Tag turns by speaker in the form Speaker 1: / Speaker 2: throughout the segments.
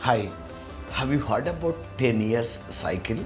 Speaker 1: Hi, have you heard about 10 years cycle?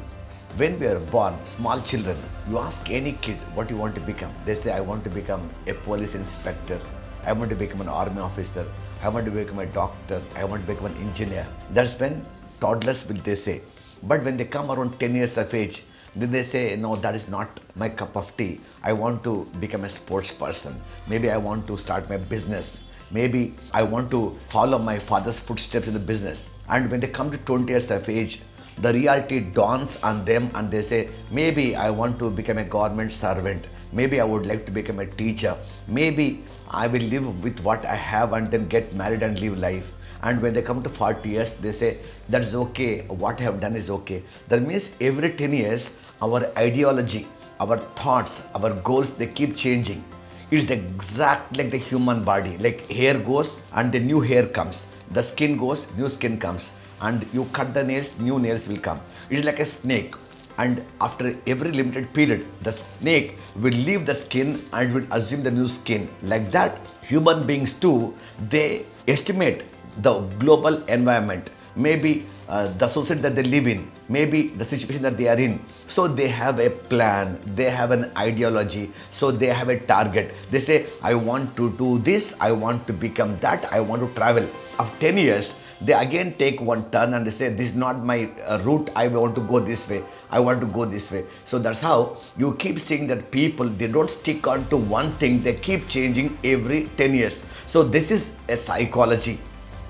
Speaker 1: When we are born, small children, you ask any kid what you want to become. They say, I want to become a police inspector. I want to become an army officer. I want to become a doctor. I want to become an engineer. That's when toddlers will they say. But when they come around 10 years of age, then they say, no, that is not my cup of tea. I want to become a sports person. Maybe I want to start my business. Maybe I want to follow my father's footsteps in the business. And when they come to 20 years of age, the reality dawns on them and they say, maybe I want to become a government servant. Maybe I would like to become a teacher. Maybe I will live with what I have and then get married and live life. And when they come to 40 years, they say, that's okay, what I have done is okay. That means every 10 years, our ideology, our thoughts, our goals, they keep changing. It is exactly like the human body. Like hair goes and the new hair comes. The skin goes, new skin comes. And you cut the nails, new nails will come. It is like a snake. And after every limited period, the snake will leave the skin and will assume the new skin. Like that, human beings too, they estimate the global environment, maybe the society that they live in, maybe the situation that they are in. So they have a plan, they have an ideology, so they have a target. They say, I want to do this, I want to become that, I want to travel. After 10 years, they again take one turn and they say, this is not my route, I want to go this way, I want to go this way. So that's how you keep seeing that people, they don't stick on to one thing, they keep changing every 10 years. So this is a psychology.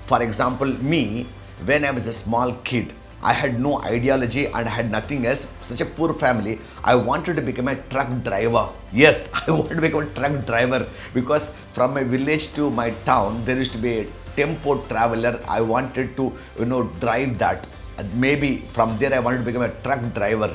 Speaker 1: For example, me, when I was a small kid, I had no ideology and I had nothing else, such a poor family. I wanted to become a truck driver. Yes, I wanted to become a truck driver because from my village to my town, there used to be a tempo traveler. I wanted to, drive that. Maybe from there I wanted to become a truck driver.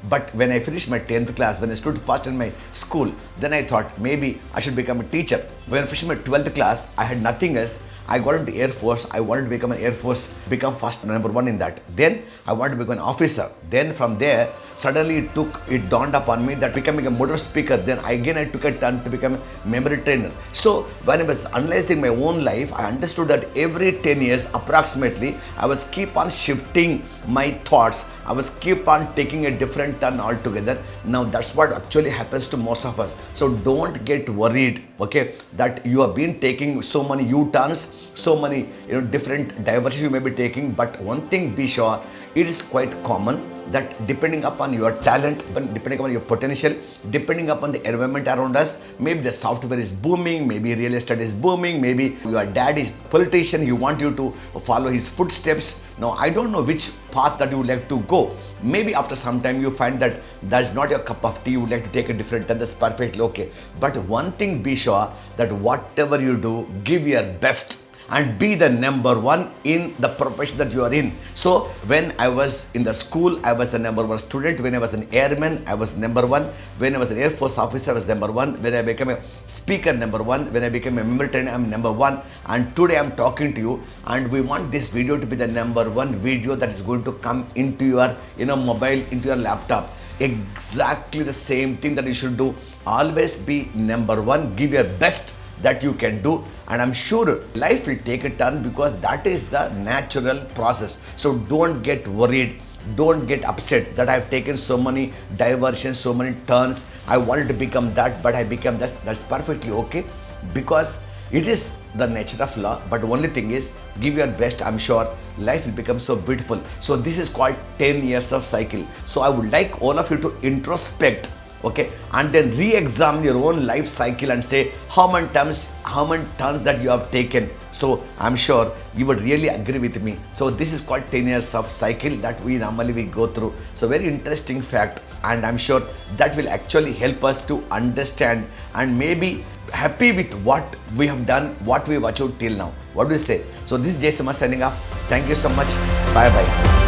Speaker 1: But when I finished my 10th class, when I stood first in my school, then I thought maybe I should become a teacher. When I finished my 12th class, I had nothing else. I got into Air Force. I wanted to become an Air Force, become first number one in that. Then I wanted to become an officer. Then from there, suddenly it dawned upon me that becoming a motor speaker, then again I took a turn to become a memory trainer. So when I was analyzing my own life, I understood that every 10 years approximately, I was keep on shifting my thoughts. I was keep on taking a different turn altogether. Now that's what actually happens to most of us. So don't get worried, okay, that you have been taking so many U-turns, so many different diversions you may be taking. But one thing be sure, it is quite common that depending upon your talent, depending upon your potential, depending upon the environment around us, maybe the software is booming, maybe real estate is booming, maybe your dad is politician, he want you to follow his footsteps. Now I don't know which path that you would like to go. Maybe after some time you find that that's not your cup of tea, you would like to take a different turn, that's perfectly okay. But one thing be sure, that whatever you do, give your best and be the number one in the profession that you are in. So when I was in the school, I was the number one student. When I was an airman, I was number one. When I was an Air Force officer, I was number one. When I became a speaker, number one. When I became a member trainer, I'm number one. And today I'm talking to you, and we want this video to be the number one video that is going to come into your mobile, into your laptop. Exactly the same thing that you should do. Always be number one. Give your best that you can do, and I'm sure life will take a turn because that is the natural process. So don't get worried, don't get upset that I've taken so many diversions, so many turns. I wanted to become that, but I became this. That's perfectly okay because it is the nature of law. But only thing is, give your best. I'm sure life will become so beautiful. So this is called 10 years of cycle. So I would like all of you to introspect, okay, and then re-examine your own life cycle and say how many turns that you have taken. So I'm sure you would really agree with me. So this is called 10 years of cycle that we normally go through. So very interesting fact, and I'm sure that will actually help us to understand and maybe happy with what we have done, what we have achieved till now. What do you say? So this is Jay Samar signing off. Thank you so much. Bye bye.